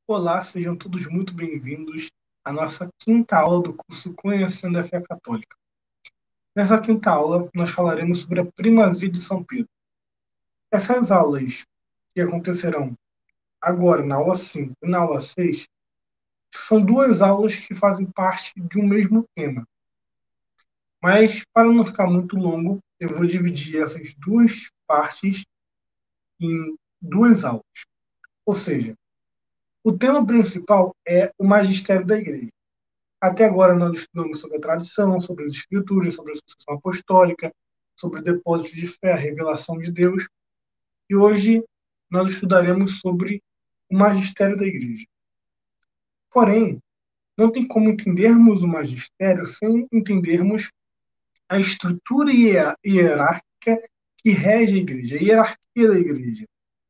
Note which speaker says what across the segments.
Speaker 1: Olá, sejam todos muito bem-vindos à nossa quinta aula do curso Conhecendo a Fé Católica. Nessa quinta aula, nós falaremos sobre a primazia de São Pedro. Essas aulas que acontecerão agora na aula 5 e na aula 6 são duas aulas que fazem parte de um mesmo tema. Mas, para não ficar muito longo, eu vou dividir essas duas partes em duas aulas. Ou seja, o tema principal é o magistério da Igreja. Até agora nós estudamos sobre a tradição, sobre as escrituras, sobre a sucessão apostólica, sobre o depósito de fé, a revelação de Deus. E hoje nós estudaremos sobre o magistério da Igreja. Porém, não tem como entendermos o magistério sem entendermos a estrutura hierárquica que rege a Igreja, a hierarquia da Igreja.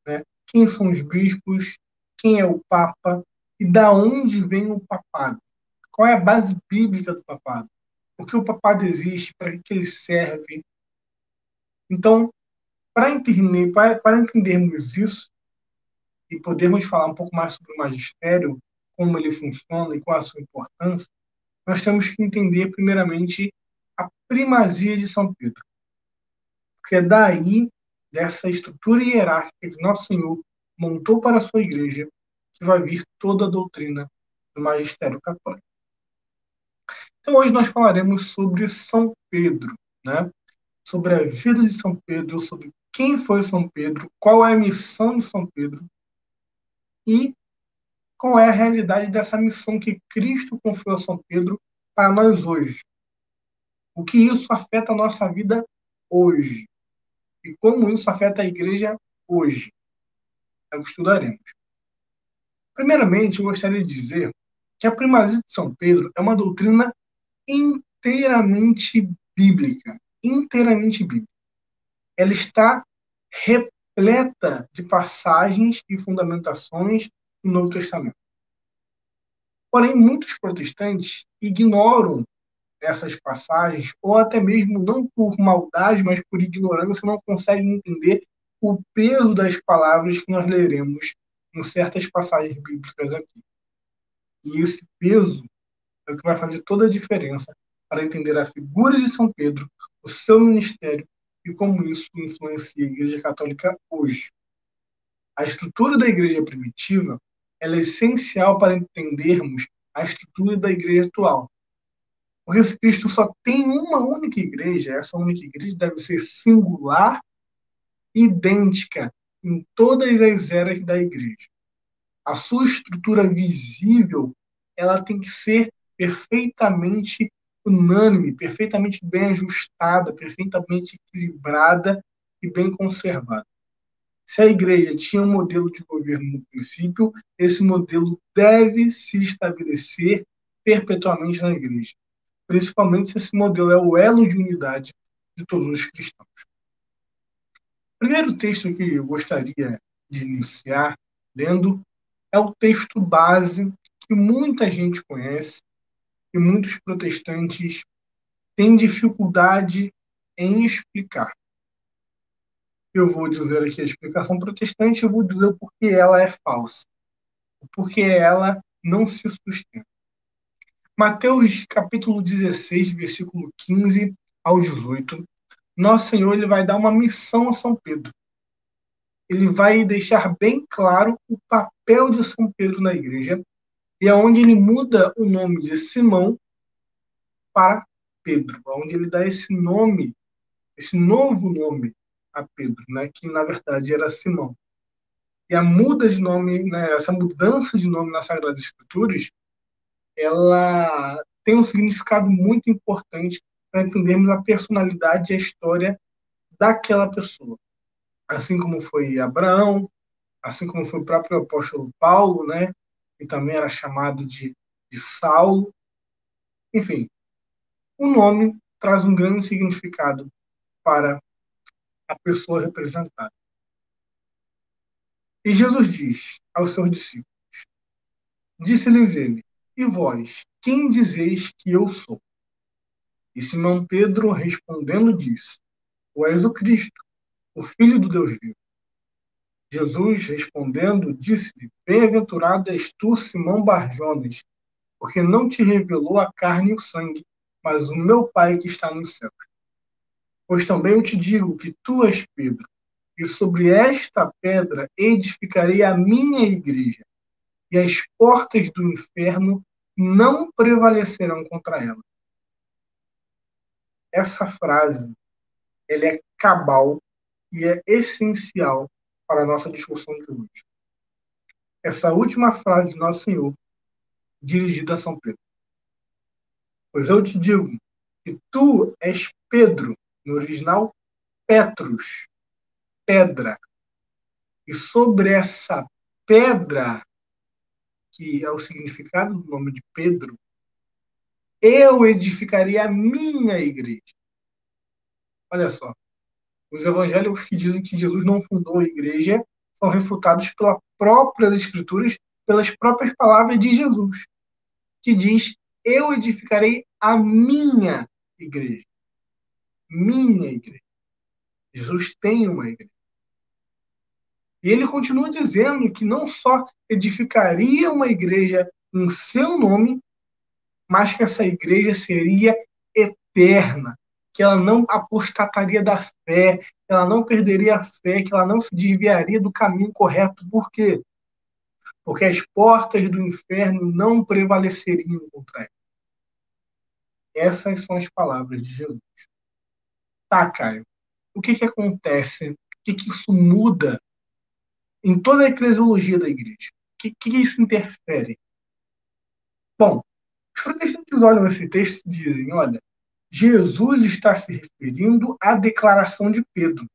Speaker 1: Né? Quem são os bispos, quem é o Papa e da onde vem o papado. Qual é a base bíblica do papado? Por que o papado existe? Para que ele serve? Então, para entendermos isso e podermos falar um pouco mais sobre o magistério, como ele funciona e qual a sua importância, nós temos que entender, primeiramente, a primazia de São Pedro. Porque é daí, dessa estrutura hierárquica que Nosso Senhor montou para a sua igreja, que vai vir toda a doutrina do magistério católico. Então, hoje nós falaremos sobre São Pedro, né? Sobre a vida de São Pedro, sobre quem foi São Pedro, qual é a missão de São Pedro e qual é a realidade dessa missão que Cristo confiou a São Pedro para nós hoje. O que isso afeta a nossa vida hoje e como isso afeta a igreja hoje. É o que estudaremos. Primeiramente, eu gostaria de dizer que a primazia de São Pedro é uma doutrina inteiramente bíblica. Inteiramente bíblica. Ela está repleta de passagens e fundamentações do Novo Testamento. Porém, muitos protestantes ignoram essas passagens, ou até mesmo não por maldade, mas por ignorância, não conseguem entender o peso das palavras que nós leremos em certas passagens bíblicas aqui. E esse peso é o que vai fazer toda a diferença para entender a figura de São Pedro, o seu ministério e como isso influencia a Igreja Católica hoje. A estrutura da Igreja primitiva ela é essencial para entendermos a estrutura da Igreja atual. Porque se Cristo só tem uma única igreja, essa única igreja deve ser singular e idêntica em todas as eras da igreja. A sua estrutura visível ela tem que ser perfeitamente unânime, perfeitamente bem ajustada, perfeitamente equilibrada e bem conservada. Se a igreja tinha um modelo de governo no princípio, esse modelo deve se estabelecer perpetuamente na igreja, principalmente se esse modelo é o elo de unidade de todos os cristãos. O primeiro texto que eu gostaria de iniciar lendo é o texto base que muita gente conhece e muitos protestantes têm dificuldade em explicar. Eu vou dizer aqui a explicação protestante, eu vou dizer o porquê ela é falsa, o porquê ela não se sustenta. Mateus capítulo 16, versículo 15 ao 18, Nosso Senhor ele vai dar uma missão a São Pedro. Ele vai deixar bem claro o papel de São Pedro na igreja, e é onde ele muda o nome de Simão para Pedro, onde ele dá esse nome, esse novo nome a Pedro, né, que na verdade era Simão. E a muda de nome, né, essa mudança de nome nas Sagradas Escrituras, ela tem um significado muito importante para entendermos a personalidade e a história daquela pessoa. Assim como foi Abraão, assim como foi o próprio apóstolo Paulo, né, que também era chamado de Saulo. Enfim, o nome traz um grande significado para a pessoa representada. E Jesus diz aos seus discípulos, disse-lhes ele, e vós, quem dizeis que eu sou? E Simão Pedro respondendo disse, tu és o Cristo, o Filho do Deus vivo. Jesus, respondendo, disse-lhe: Bem-aventurado és tu, Simão Barjonas, porque não te revelou a carne e o sangue, mas o meu Pai que está no céu. Pois também eu te digo que tu és Pedro, e sobre esta pedra edificarei a minha igreja, e as portas do inferno não prevalecerão contra ela. Essa frase, ela é cabal e é essencial para a nossa discussão de hoje. Essa última frase de Nosso Senhor, dirigida a São Pedro. Pois eu te digo que tu és Pedro, no original, Petrus, pedra. E sobre essa pedra, que é o significado do nome de Pedro, eu edificarei a minha igreja. Olha só, os evangélicos que dizem que Jesus não fundou a igreja são refutados pelas próprias escrituras, pelas próprias palavras de Jesus, que diz: eu edificarei a minha igreja. Minha igreja. Jesus tem uma igreja. E ele continua dizendo que não só edificaria uma igreja em seu nome, mas que essa igreja seria eterna, que ela não apostataria da fé, que ela não perderia a fé, que ela não se desviaria do caminho correto. Por quê? Porque as portas do inferno não prevaleceriam contra ela. Essas são as palavras de Jesus. Tá, Caio. O que acontece? O que isso muda em toda a eclesiologia da igreja? O que isso interfere? Bom, os protestantes olham esse texto e dizem: olha, Jesus está se referindo à declaração de Pedro.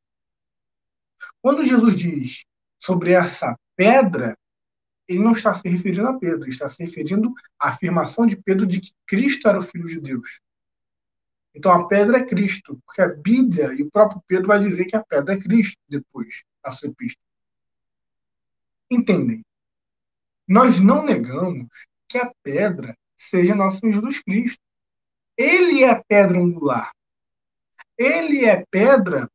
Speaker 1: Quando Jesus diz sobre essa pedra, ele não está se referindo a Pedro, ele está se referindo à afirmação de Pedro de que Cristo era o Filho de Deus. Então a pedra é Cristo, porque a Bíblia e o próprio Pedro vai dizer que a pedra é Cristo depois, na sua epístola. Entendem? Nós não negamos que a pedra seja nosso Jesus Cristo. Ele é a pedra angular. Ele é a pedra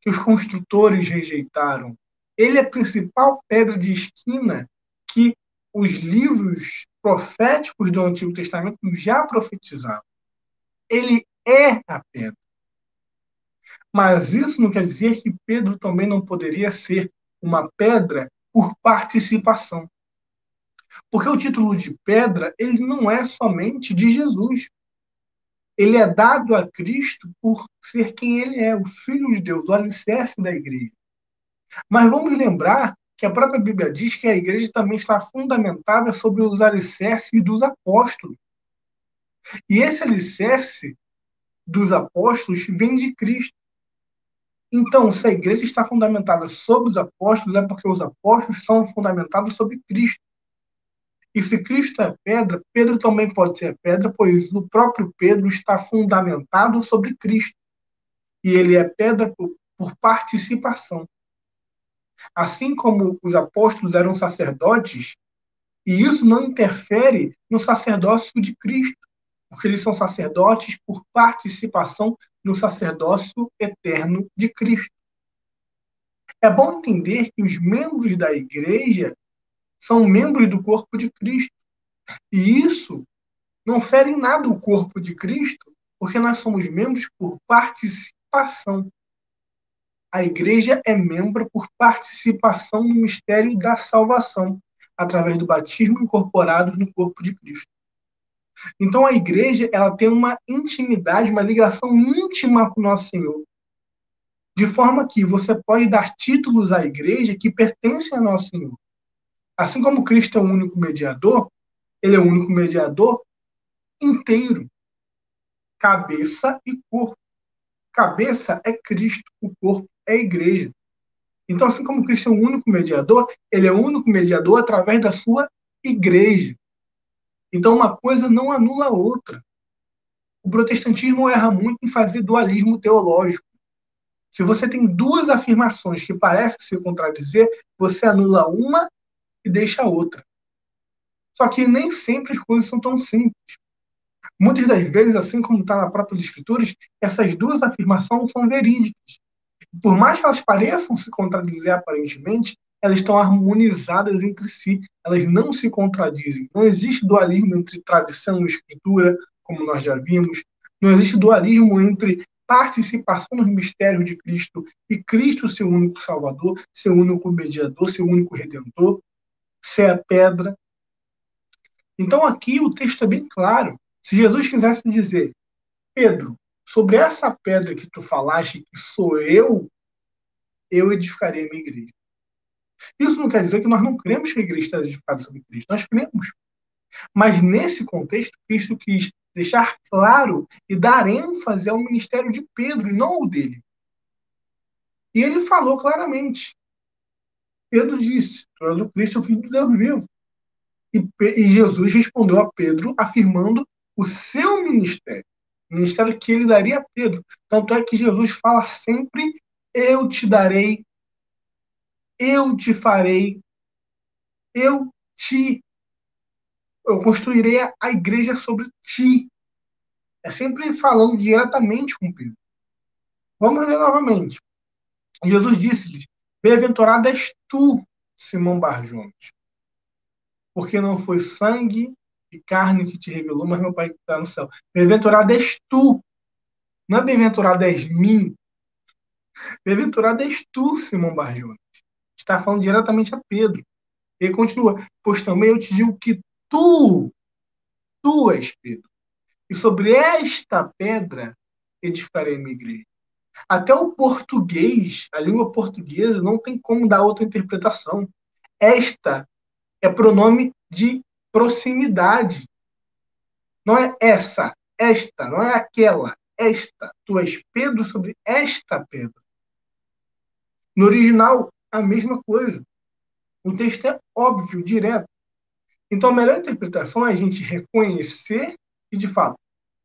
Speaker 1: que os construtores rejeitaram. Ele é a principal pedra de esquina que os livros proféticos do Antigo Testamento já profetizavam. Ele é a pedra. Mas isso não quer dizer que Pedro também não poderia ser uma pedra por participação. Porque o título de pedra, ele não é somente de Jesus. Ele é dado a Cristo por ser quem ele é, o Filho de Deus, o alicerce da igreja. Mas vamos lembrar que a própria Bíblia diz que a igreja também está fundamentada sobre os alicerces dos apóstolos. E esse alicerce dos apóstolos vem de Cristo. Então, se a igreja está fundamentada sobre os apóstolos, é porque os apóstolos são fundamentados sobre Cristo. E se Cristo é pedra, Pedro também pode ser pedra, pois o próprio Pedro está fundamentado sobre Cristo. E ele é pedra por participação. Assim como os apóstolos eram sacerdotes, e isso não interfere no sacerdócio de Cristo, porque eles são sacerdotes por participação no sacerdócio eterno de Cristo. É bom entender que os membros da igreja são membros do corpo de Cristo. E isso não fere em nada o corpo de Cristo, porque nós somos membros por participação. A igreja é membro por participação no mistério da salvação, através do batismo incorporado no corpo de Cristo. Então a igreja, ela tem uma intimidade, uma ligação íntima com o nosso Senhor. De forma que você pode dar títulos à igreja que pertencem ao nosso Senhor. Assim como Cristo é o único mediador, ele é o único mediador inteiro. Cabeça e corpo. Cabeça é Cristo, o corpo é a igreja. Então, assim como Cristo é o único mediador, ele é o único mediador através da sua igreja. Então, uma coisa não anula a outra. O protestantismo erra muito em fazer dualismo teológico. Se você tem duas afirmações que parecem se contradizer, você anula uma e deixa a outra. Só que nem sempre as coisas são tão simples. Muitas das vezes, assim como está na própria Escrituras, essas duas afirmações são verídicas. Por mais que elas pareçam se contradizer aparentemente, elas estão harmonizadas entre si, elas não se contradizem. Não existe dualismo entre tradição e escritura, como nós já vimos. Não existe dualismo entre participação nos mistérios de Cristo e Cristo, seu único Salvador, seu único mediador, seu único Redentor, ser a pedra. Então aqui o texto é bem claro. Se Jesus quisesse dizer, Pedro, sobre essa pedra que tu falaste, que sou eu edificarei a minha igreja. Isso não quer dizer que nós não cremos que a igreja está edificada sobre Cristo. Nós cremos. Mas nesse contexto, Cristo quis deixar claro e dar ênfase ao ministério de Pedro e não ao dele. E ele falou claramente. Pedro disse, tu és o Cristo, o Filho do Deus vivo. E Jesus respondeu a Pedro afirmando o seu ministério. O ministério que ele daria a Pedro. Tanto é que Jesus fala sempre, eu te darei, eu te farei, eu te eu construirei a igreja sobre ti. É sempre falando diretamente com Pedro. Vamos ler novamente. Jesus disse-lhes, bem-aventurado és tu, Simão Barjonas, porque não foi sangue e carne que te revelou, mas meu Pai que está no céu. Bem-aventurado és tu, não é bem-aventurado és mim. Bem-aventurado és tu, Simão Barjonas. Está falando diretamente a Pedro. Ele continua, pois também eu te digo que tu és Pedro. E sobre esta pedra edificarei a minha igreja. Até o português, a língua portuguesa, não tem como dar outra interpretação. Esta é pronome de proximidade. Não é esta, não é aquela, esta. Tu és Pedro sobre esta pedra. No original, a mesma coisa. O texto é óbvio, direto. Então, a melhor interpretação é a gente reconhecer que, de fato,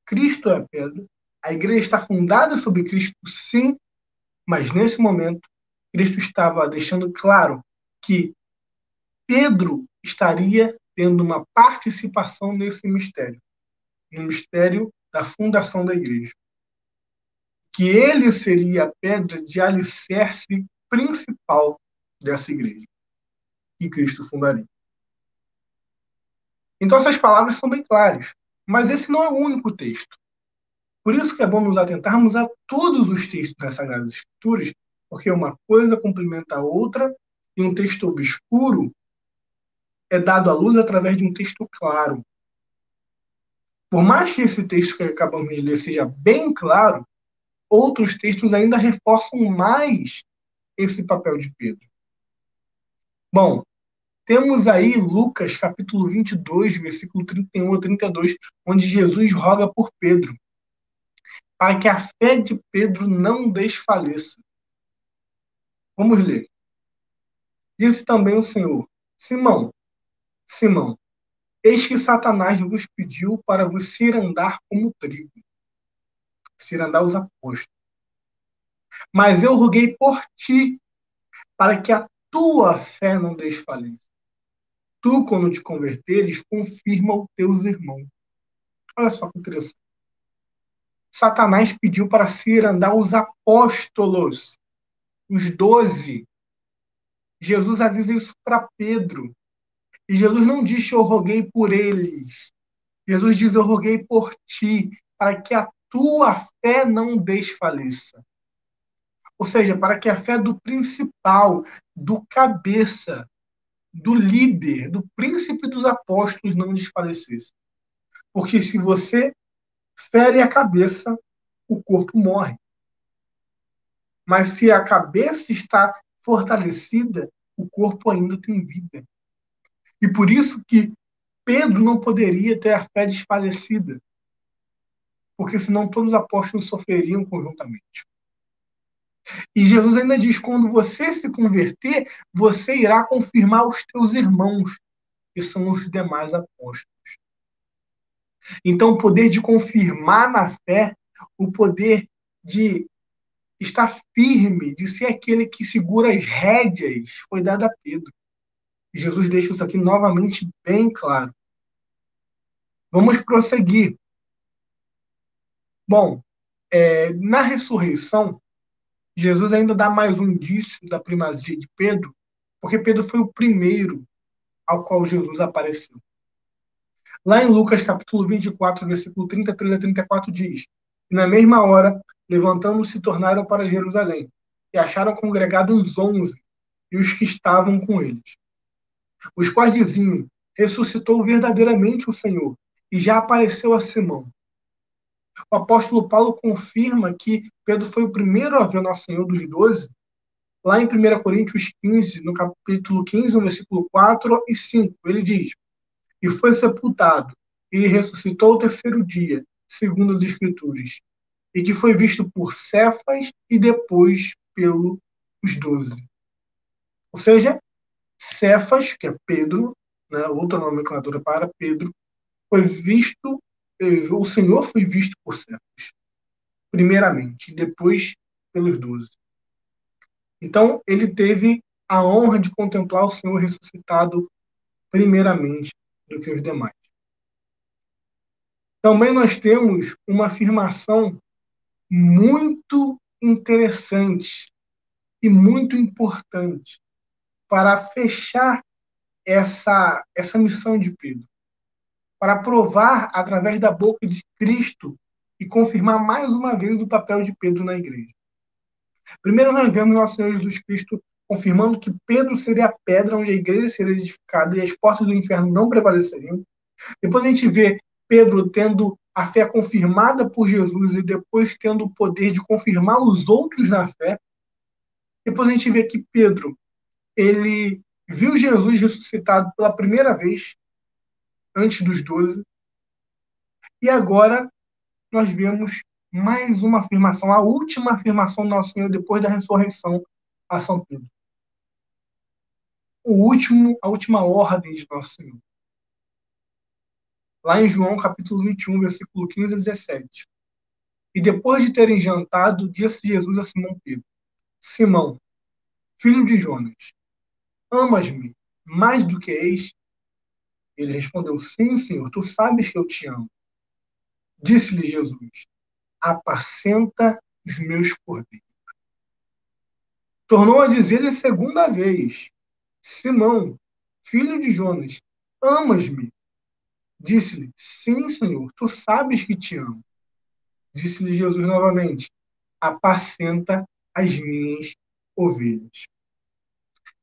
Speaker 1: Cristo é a pedra, a igreja está fundada sobre Cristo, sim, mas nesse momento, Cristo estava deixando claro que Pedro estaria tendo uma participação nesse mistério, no mistério da fundação da igreja. Que ele seria a pedra de alicerce principal dessa igreja, que Cristo fundaria. Então, essas palavras são bem claras, mas esse não é o único texto. Por isso que é bom nos atentarmos a todos os textos das Sagradas Escrituras, porque uma coisa complementa a outra, e um texto obscuro é dado à luz através de um texto claro. Por mais que esse texto que acabamos de ler seja bem claro, outros textos ainda reforçam mais esse papel de Pedro. Bom, temos aí Lucas, capítulo 22, versículo 31 a 32, onde Jesus roga por Pedro, para que a fé de Pedro não desfaleça. Vamos ler. Disse também o Senhor, Simão, Simão, eis que Satanás vos pediu para vos cirandar como trigo. Cirandar os apóstolos. Mas eu roguei por ti, para que a tua fé não desfaleça. Tu, quando te converteres, confirma os teus irmãos. Olha só que interessante. Satanás pediu para cirandar os apóstolos, os 12. Jesus avisa isso para Pedro. E Jesus não diz eu roguei por eles. Jesus diz eu roguei por ti, para que a tua fé não desfaleça. Ou seja, para que a fé do principal, do cabeça, do líder, do príncipe dos apóstolos não desfalecesse. Porque se você fere a cabeça, o corpo morre. Mas se a cabeça está fortalecida, o corpo ainda tem vida. E por isso que Pedro não poderia ter a fé desfalecida, porque senão todos os apóstolos sofreriam conjuntamente. E Jesus ainda diz, quando você se converter, você irá confirmar os teus irmãos, que são os demais apóstolos. Então, o poder de confirmar na fé, o poder de estar firme, de ser aquele que segura as rédeas, foi dado a Pedro. Jesus deixa isso aqui novamente bem claro. Vamos prosseguir. Bom, na ressurreição, Jesus ainda dá mais um indício da primazia de Pedro, porque Pedro foi o primeiro ao qual Jesus apareceu. Lá em Lucas, capítulo 24, versículo 33 a 34, diz: E na mesma hora, levantando-se, tornaram para Jerusalém, e acharam congregados os 11, e os que estavam com eles, os quais diziam: Ressuscitou verdadeiramente o Senhor, e já apareceu a Simão. O apóstolo Paulo confirma que Pedro foi o primeiro a ver Nosso Senhor dos 12, lá em 1 Coríntios 15, no capítulo 15, no versículo 4 e 5. Ele diz: E foi sepultado, e ressuscitou o terceiro dia, segundo as Escrituras, e que foi visto por Cefas e depois pelos 12. Ou seja, Cefas, que é Pedro, né, outra nomenclatura para Pedro, foi visto, o Senhor foi visto por Cefas, primeiramente, e depois pelos 12. Então, ele teve a honra de contemplar o Senhor ressuscitado primeiramente do que os demais. Também nós temos uma afirmação muito interessante e muito importante para fechar essa missão de Pedro, para provar através da boca de Cristo e confirmar mais uma vez o papel de Pedro na igreja. Primeiro nós vemos nosso Senhor Jesus Cristo confirmando que Pedro seria a pedra onde a igreja seria edificada e as portas do inferno não prevaleceriam. Depois a gente vê Pedro tendo a fé confirmada por Jesus e depois tendo o poder de confirmar os outros na fé. Depois a gente vê que Pedro, ele viu Jesus ressuscitado pela primeira vez, antes dos 12, e agora nós vemos mais uma afirmação, a última afirmação do nosso Senhor depois da ressurreição a São Pedro. A última ordem de nosso Senhor. Lá em João, capítulo 21, versículo 15 a 17. E depois de terem jantado, disse Jesus a Simão Pedro: Simão, filho de Jonas, amas-me mais do que este? Ele respondeu: Sim, Senhor, tu sabes que eu te amo. Disse-lhe Jesus: Apacenta os meus cordeiros. Tornou a dizer-lhe segunda vez: Simão, filho de Jonas, amas-me? Disse-lhe: Sim, Senhor, tu sabes que te amo. Disse-lhe Jesus novamente: Apacenta as minhas ovelhas.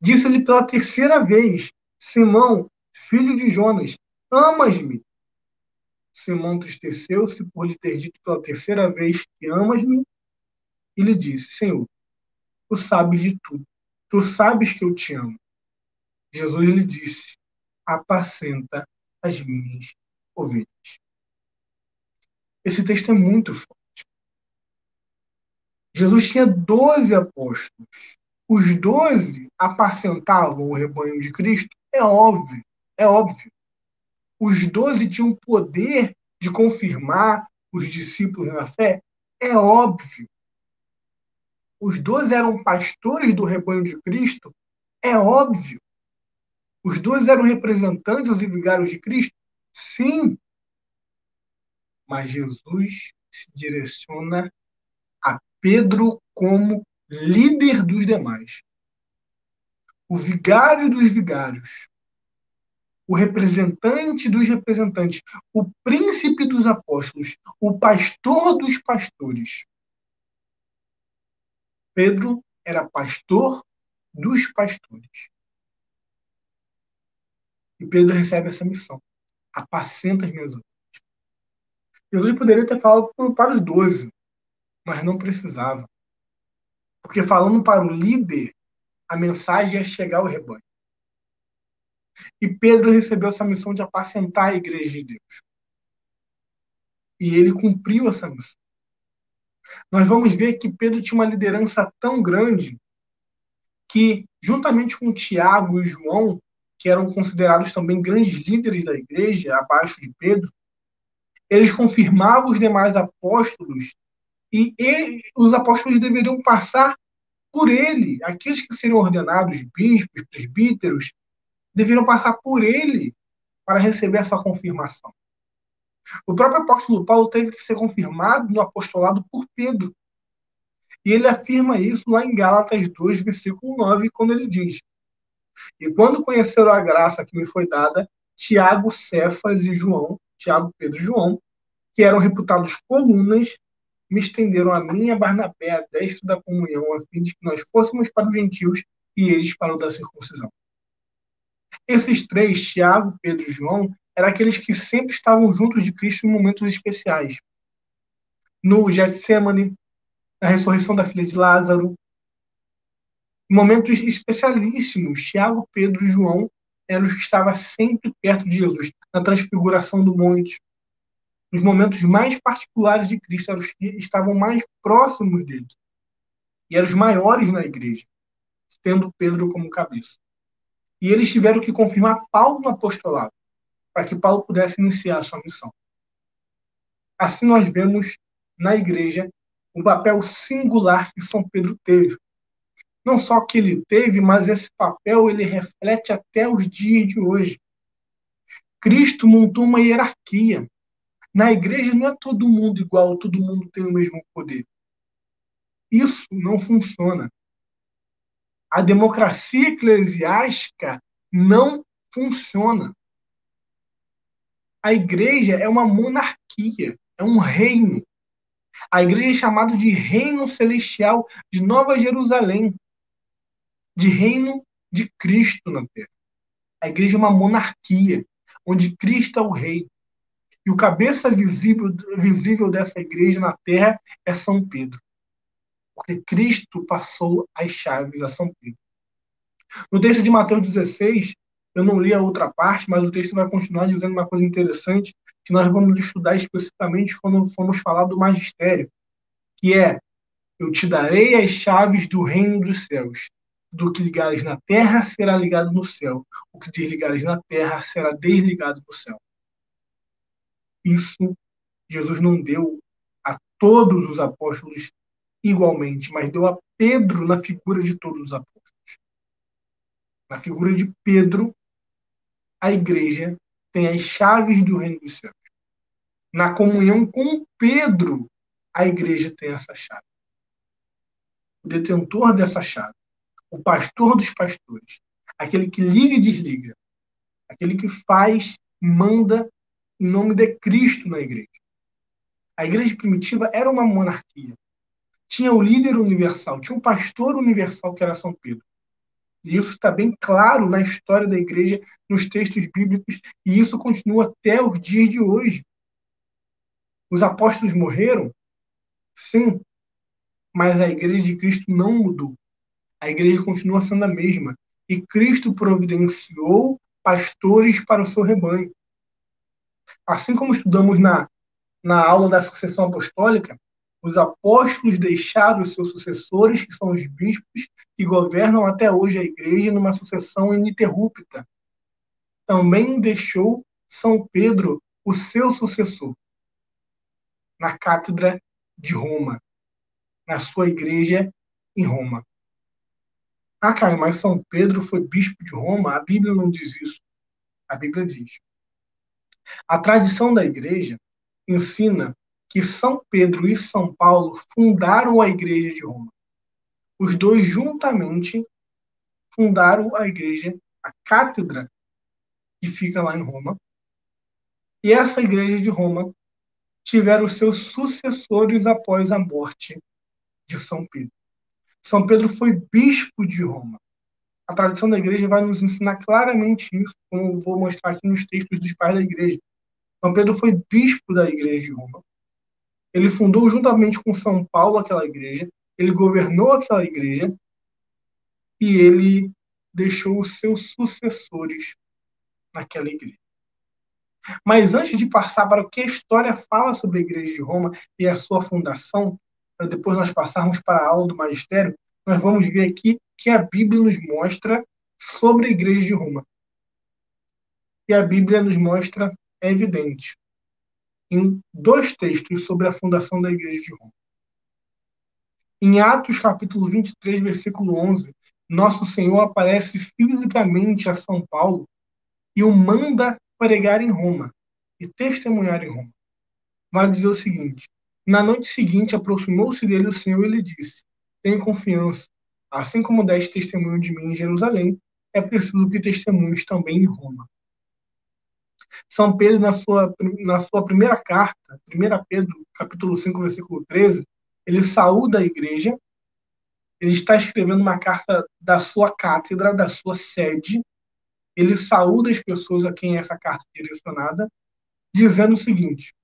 Speaker 1: Disse-lhe pela terceira vez: Simão, filho de Jonas, amas-me? Simão entristeceu-se por lhe ter dito pela terceira vez que amas-me, e lhe disse: Senhor, tu sabes de tudo. Tu sabes que eu te amo. Jesus lhe disse: Apacenta as minhas ovelhas. Esse texto é muito forte. Jesus tinha 12 apóstolos. Os 12 apacentavam o rebanho de Cristo? É óbvio, é óbvio. Os 12 tinham poder de confirmar os discípulos na fé? É óbvio. Os 12 eram pastores do rebanho de Cristo? É óbvio. Os 12 eram representantes e vigários de Cristo? Sim. Mas Jesus se direciona a Pedro como líder dos demais, o vigário dos vigários, o representante dos representantes, o príncipe dos apóstolos, o pastor dos pastores. Pedro era pastor dos pastores. E Pedro recebe essa missão: apacenta as minhas ovelhas. Jesus poderia ter falado para os 12, mas não precisava. Porque falando para o líder, a mensagem ia chegar ao rebanho. E Pedro recebeu essa missão de apacentar a igreja de Deus. E ele cumpriu essa missão. Nós vamos ver que Pedro tinha uma liderança tão grande que, juntamente com Tiago e João, que eram considerados também grandes líderes da igreja, abaixo de Pedro, eles confirmavam os demais apóstolos e os apóstolos deveriam passar por ele. Aqueles que seriam ordenados bispos, presbíteros, deveriam passar por ele para receber essa confirmação. O próprio apóstolo Paulo teve que ser confirmado no apostolado por Pedro. E ele afirma isso lá em Gálatas 2, versículo 9, quando ele diz: E quando conheceram a graça que me foi dada, Tiago, Cefas e João, Tiago, Pedro e João, que eram reputados colunas, me estenderam a mim e a Barnabé a destra da comunhão, a fim de que nós fôssemos para os gentios e eles para o da circuncisão. Esses três, Tiago, Pedro e João, eram aqueles que sempre estavam juntos de Cristo em momentos especiais. No Getsemane, na ressurreição da filha de Lázaro, momentos especialíssimos. Tiago, Pedro e João eram os que estavam sempre perto de Jesus, na transfiguração do monte. Nos momentos mais particulares de Cristo, eram os que estavam mais próximos dele. E eram os maiores na igreja, tendo Pedro como cabeça. E eles tiveram que confirmar Paulo no apostolado, para que Paulo pudesse iniciar a sua missão. Assim nós vemos na igreja o papel singular que São Pedro teve. Não só que ele teve, mas esse papel ele reflete até os dias de hoje. Cristo montou uma hierarquia. Na igreja não é todo mundo igual, todo mundo tem o mesmo poder. Isso não funciona. A democracia eclesiástica não funciona. A igreja é uma monarquia, é um reino. A igreja é chamada de reino celestial de Nova Jerusalém, de reino de Cristo na terra. A igreja é uma monarquia, onde Cristo é o rei. E o cabeça visível dessa igreja na terra é São Pedro. Porque Cristo passou as chaves a São Pedro. No texto de Mateus 16, eu não li a outra parte, mas o texto vai continuar dizendo uma coisa interessante que nós vamos estudar especificamente quando formos falar do magistério, que é: eu te darei as chaves do reino dos céus. Do que ligares na terra será ligado no céu. O que desligares na terra será desligado no céu. Isso Jesus não deu a todos os apóstolos igualmente, mas deu a Pedro na figura de todos os apóstolos. Na figura de Pedro, a igreja tem as chaves do reino dos céus. Na comunhão com Pedro, a igreja tem essa chave. O detentor dessa chave, o pastor dos pastores, aquele que liga e desliga, aquele que faz, manda em nome de Cristo na igreja. A igreja primitiva era uma monarquia. Tinha o líder universal, tinha o pastor universal, que era São Pedro. E isso está bem claro na história da igreja, nos textos bíblicos, e isso continua até os dias de hoje. Os apóstolos morreram? Sim, mas a igreja de Cristo não mudou. A igreja continua sendo a mesma. E Cristo providenciou pastores para o seu rebanho. Assim como estudamos na aula da sucessão apostólica, os apóstolos deixaram os seus sucessores, que são os bispos, que governam até hoje a igreja numa sucessão ininterrupta. Também deixou São Pedro o seu sucessor na cátedra de Roma, na sua igreja em Roma. Ah, Caio, mas São Pedro foi bispo de Roma? A Bíblia não diz isso. A Bíblia diz. A tradição da igreja ensina que São Pedro e São Paulo fundaram a igreja de Roma. Os dois juntamente fundaram a igreja, a cátedra que fica lá em Roma. E essa igreja de Roma tiveram seus sucessores após a morte de São Pedro. São Pedro foi bispo de Roma. A tradição da igreja vai nos ensinar claramente isso, como eu vou mostrar aqui nos textos dos pais da igreja. São Pedro foi bispo da igreja de Roma. Ele fundou juntamente com São Paulo aquela igreja, ele governou aquela igreja e ele deixou os seus sucessores naquela igreja. Mas antes de passar para o que a história fala sobre a igreja de Roma e a sua fundação, para depois nós passarmos para a aula do magistério, nós vamos ver aqui que a Bíblia nos mostra sobre a igreja de Roma. E a Bíblia nos mostra, é evidente, em dois textos sobre a fundação da igreja de Roma. Em Atos, capítulo 23, versículo 11, nosso Senhor aparece fisicamente a São Paulo e o manda pregar em Roma e testemunhar em Roma. Vai dizer o seguinte: na noite seguinte, aproximou-se dele o Senhor e lhe disse: tenha confiança, assim como deste testemunho de mim em Jerusalém, é preciso que testemunhes também em Roma. São Pedro, na sua primeira carta, 1 Pedro, capítulo 5, versículo 13, ele saúda a igreja, ele está escrevendo uma carta da sua cátedra, da sua sede, ele saúda as pessoas a quem essa carta é direcionada, dizendo o seguinte: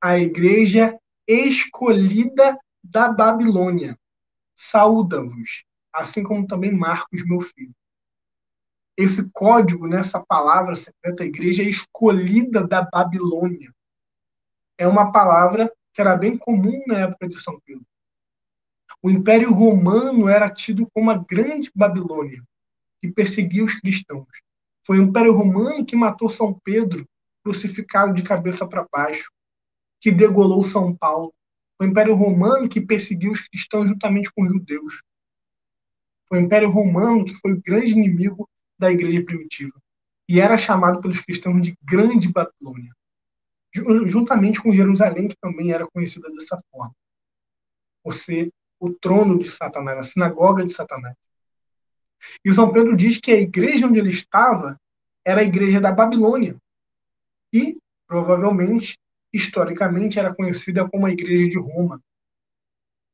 Speaker 1: a igreja escolhida da Babilônia saúda-vos, assim como também Marcos, meu filho. Esse código, nessa palavra secreta, igreja escolhida da Babilônia, é uma palavra que era bem comum na época de São Pedro. O Império Romano era tido como a grande Babilônia, que perseguia os cristãos. Foi o Império Romano que matou São Pedro, crucificado de cabeça para baixo, que degolou São Paulo. Foi o Império Romano que perseguiu os cristãos juntamente com os judeus. Foi o Império Romano que foi o grande inimigo da igreja primitiva. E era chamado pelos cristãos de Grande Babilônia. Juntamente com Jerusalém, que também era conhecida dessa forma. Por ser o trono de Satanás, a sinagoga de Satanás. E São Pedro diz que a igreja onde ele estava era a igreja da Babilônia. E, provavelmente, historicamente, era conhecida como a igreja de Roma.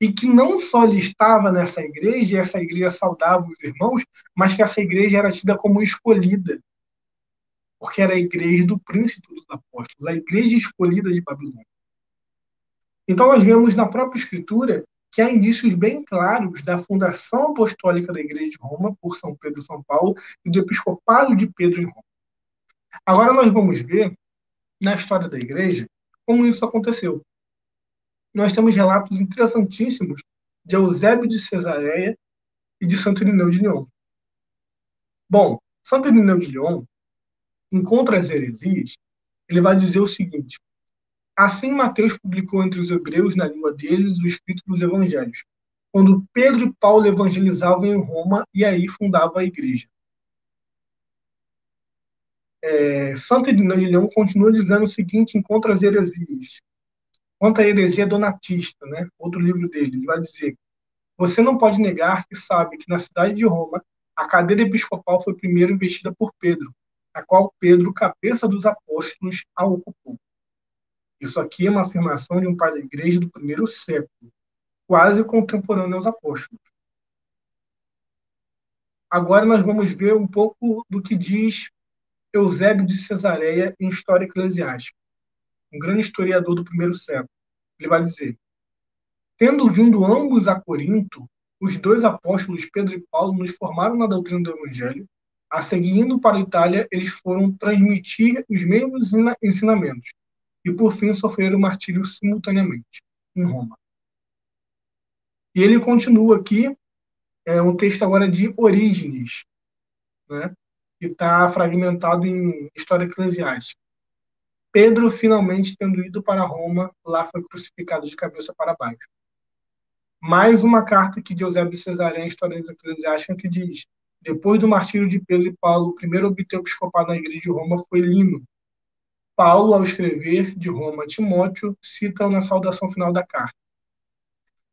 Speaker 1: E que não só ele estava nessa igreja, e essa igreja saudava os irmãos, mas que essa igreja era tida como escolhida, porque era a igreja do príncipe dos apóstolos, a igreja escolhida de Babilônia. Então nós vemos na própria Escritura que há indícios bem claros da fundação apostólica da igreja de Roma por São Pedro e São Paulo e do episcopado de Pedro em Roma. Agora nós vamos ver, na história da igreja, como isso aconteceu. Nós temos relatos interessantíssimos de Eusébio de Cesareia e de Santo Irineu de Lyon. Bom, Santo Irineu de Lyon, em Contra as Heresias, ele vai dizer o seguinte: assim Mateus publicou entre os hebreus, na língua deles, o escrito dos evangelhos, quando Pedro e Paulo evangelizavam em Roma e aí fundavam a igreja. Santo Irineu de Lyon continua dizendo o seguinte em Contra as Heresias. Contra a heresia donatista, né? Outro livro dele, ele vai dizer: você não pode negar que sabe que na cidade de Roma a cadeira episcopal foi primeiro investida por Pedro, a qual Pedro, cabeça dos apóstolos, a ocupou. Isso aqui é uma afirmação de um pai da igreja do primeiro século, quase contemporâneo aos apóstolos. Agora nós vamos ver um pouco do que diz Eusébio de Cesareia em História Eclesiástica, um grande historiador do primeiro século. Ele vai dizer: tendo vindo ambos a Corinto, os dois apóstolos Pedro e Paulo nos formaram na doutrina do Evangelho. A seguir, indo para a Itália, eles foram transmitir os mesmos ensinamentos e, por fim, sofreram martírio simultaneamente em Roma. E ele continua aqui, um texto agora de Orígenes, né, que está fragmentado em História Eclesiástica. Pedro, finalmente tendo ido para Roma, lá foi crucificado de cabeça para baixo. Mais uma carta que de Eusébio de Cesareia, em História Eclesiástica, que diz: depois do martírio de Pedro e Paulo, o primeiro a obter o episcopado na igreja de Roma foi Lino. Paulo, ao escrever de Roma a Timóteo, cita-o na saudação final da carta.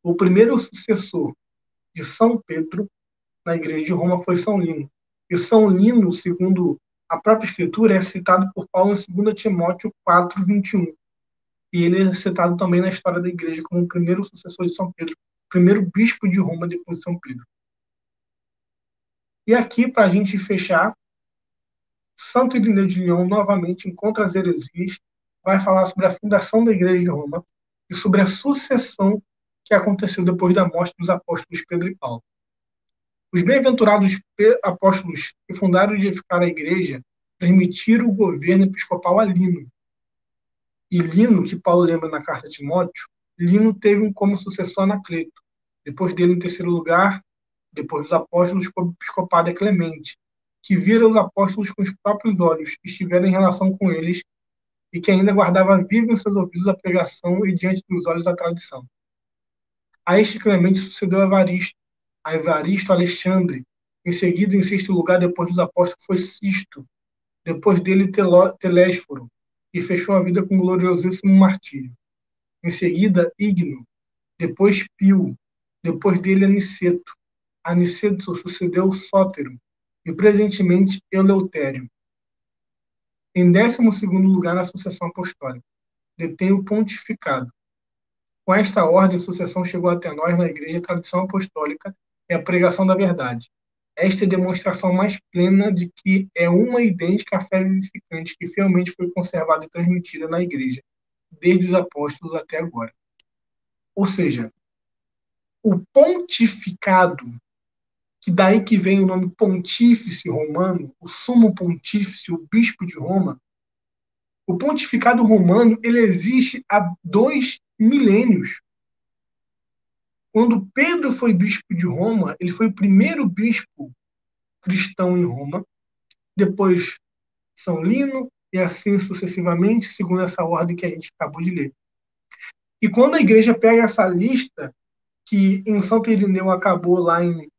Speaker 1: O primeiro sucessor de São Pedro na igreja de Roma foi São Lino. E São Lino, segundo a própria Escritura, é citado por Paulo em 2 Timóteo 4, 21. E ele é citado também na história da igreja como o primeiro sucessor de São Pedro, primeiro bispo de Roma depois de São Pedro. E aqui, para a gente fechar, Santo Irineu de Lyon, novamente, em Contra as Heresias, vai falar sobre a fundação da igreja de Roma e sobre a sucessão que aconteceu depois da morte dos apóstolos Pedro e Paulo. Os bem-aventurados apóstolos que fundaram e edificaram a igreja transmitiram o governo episcopal a Lino. E Lino, que Paulo lembra na carta a Timóteo, Lino teve como sucessor Anacleto. Depois dele, em terceiro lugar, depois dos apóstolos, o episcopado é Clemente, que vira os apóstolos com os próprios olhos, que estiveram em relação com eles e que ainda guardava vivo em seus ouvidos a pregação e diante dos olhos a tradição. A este Clemente sucedeu a Evaristo Alexandre. Em seguida, em sexto lugar, depois dos apóstolos, foi Sisto. Depois dele, Telésforo, que fechou a vida com gloriosíssimo martírio. Em seguida, Igno. Depois, Pio. Depois dele, Aniceto. Aniceto sucedeu Sótero. e presentemente Eleutério. Em 12º lugar na sucessão apostólica, detém o pontificado. Com esta ordem, a sucessão chegou até nós na Igreja, a tradição apostólica e a pregação da verdade. Esta é a demonstração mais plena de que é uma idêntica à fé vivificante que fielmente foi conservada e transmitida na Igreja, desde os apóstolos até agora. Ou seja, o pontificado, que daí que vem o nome pontífice romano, o sumo pontífice, o bispo de Roma, o pontificado romano ele existe há 2 milênios. Quando Pedro foi bispo de Roma, ele foi o primeiro bispo cristão em Roma, depois São Lino, e assim sucessivamente, segundo essa ordem que a gente acabou de ler. E quando a igreja pega essa lista, que em Santo Irineu acabou lá em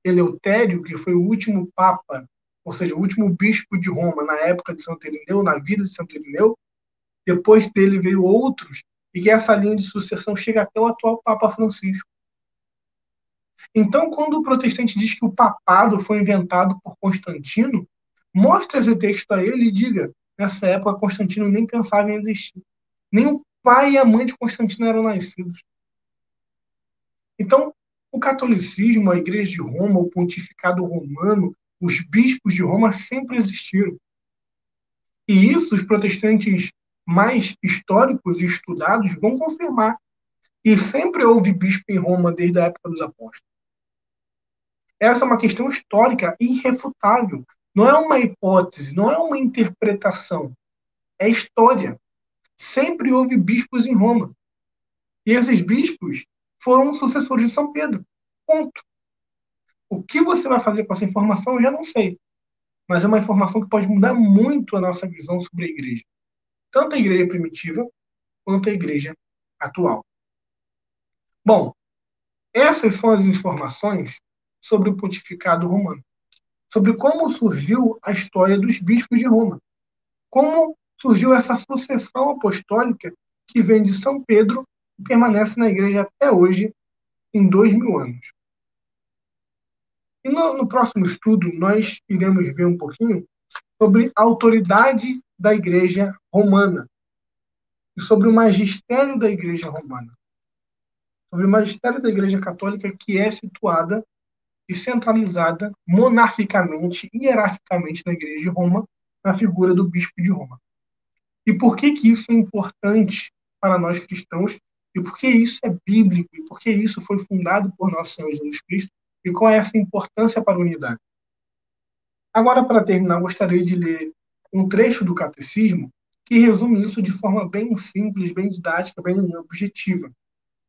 Speaker 1: Eleutério, que foi o último papa, ou seja, o último bispo de Roma na época de Santo Irineu, na vida de Santo Irineu, depois dele veio outros, e que essa linha de sucessão chega até o atual Papa Francisco. Então, quando o protestante diz que o papado foi inventado por Constantino, mostre esse texto a ele e diga, nessa época Constantino nem pensava em existir. Nem o pai e a mãe de Constantino eram nascidos. Então, o catolicismo, a igreja de Roma, o pontificado romano, os bispos de Roma sempre existiram. E isso os protestantes mais históricos e estudados vão confirmar. E sempre houve bispo em Roma desde a época dos apóstolos. Essa é uma questão histórica irrefutável. Não é uma hipótese, não é uma interpretação. É história. Sempre houve bispos em Roma. E esses bispos foram sucessores de São Pedro. Ponto. O que você vai fazer com essa informação, eu já não sei. Mas é uma informação que pode mudar muito a nossa visão sobre a igreja. Tanto a igreja primitiva, quanto a igreja atual. Bom, essas são as informações sobre o pontificado romano. Sobre como surgiu a história dos bispos de Roma. Como surgiu essa sucessão apostólica que vem de São Pedro e permanece na igreja até hoje, em 2000 anos. E no próximo estudo, nós iremos ver um pouquinho sobre a autoridade da igreja romana e sobre o magistério da igreja romana. Sobre o magistério da igreja católica que é situada e centralizada monarquicamente e hierarquicamente na igreja de Roma, na figura do bispo de Roma. E por que isso é importante para nós cristãos? E por que isso é bíblico? E por que isso foi fundado por nosso Senhor Jesus Cristo? E qual é essa importância para a unidade? Agora, para terminar, gostaria de ler um trecho do Catecismo que resume isso de forma bem simples, bem didática, bem objetiva.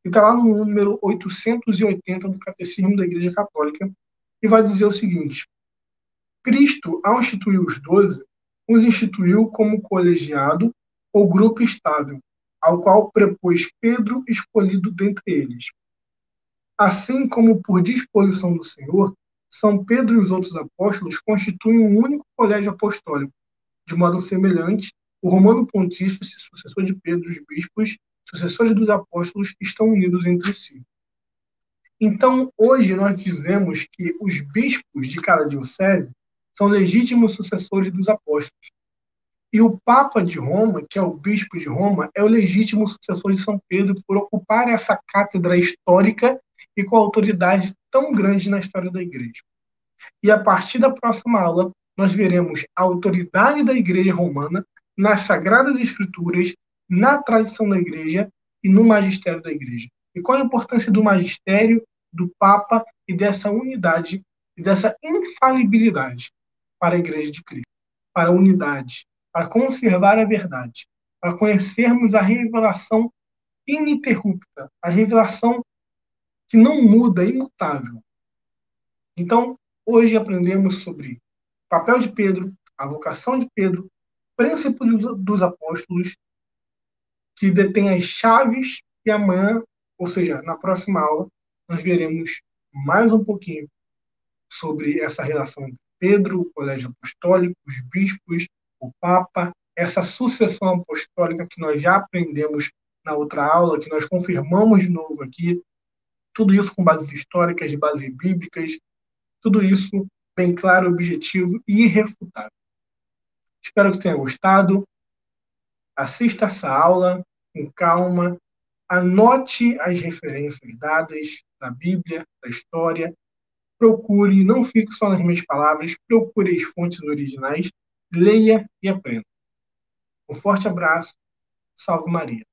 Speaker 1: E está lá no número 880 do Catecismo da Igreja Católica, e vai dizer o seguinte: Cristo, ao instituir os 12, os instituiu como colegiado ou grupo estável, ao qual prepôs Pedro escolhido dentre eles. Assim como por disposição do Senhor, São Pedro e os outros apóstolos constituem um único colégio apostólico. De modo semelhante, o Romano Pontífice, sucessor de Pedro, os bispos, sucessores dos apóstolos, estão unidos entre si. Então, hoje nós dizemos que os bispos de cada diocese são legítimos sucessores dos apóstolos. E o Papa de Roma, que é o bispo de Roma, é o legítimo sucessor de São Pedro por ocupar essa cátedra histórica e com autoridade tão grande na história da Igreja. E a partir da próxima aula, nós veremos a autoridade da Igreja Romana nas Sagradas Escrituras, na tradição da Igreja e no magistério da Igreja. E qual a importância do magistério, do Papa e dessa unidade e dessa infalibilidade para a Igreja de Cristo, para a unidade, para conservar a verdade, para conhecermos a revelação ininterrupta, a revelação que não muda, imutável. Então, hoje aprendemos sobre o papel de Pedro, a vocação de Pedro, princípios dos apóstolos, que detém as chaves, e amanhã, ou seja, na próxima aula, nós veremos mais um pouquinho sobre essa relação entre Pedro, o colégio apostólico, os bispos, o Papa, essa sucessão apostólica que nós já aprendemos na outra aula, que nós confirmamos de novo aqui, tudo isso com bases históricas, de bases bíblicas, tudo isso bem claro, objetivo e irrefutável. Espero que tenha gostado. Assista essa aula com calma, anote as referências dadas da Bíblia, da história, procure, não fique só nas minhas palavras, procure as fontes originais, leia e aprenda. Um forte abraço, salve Maria.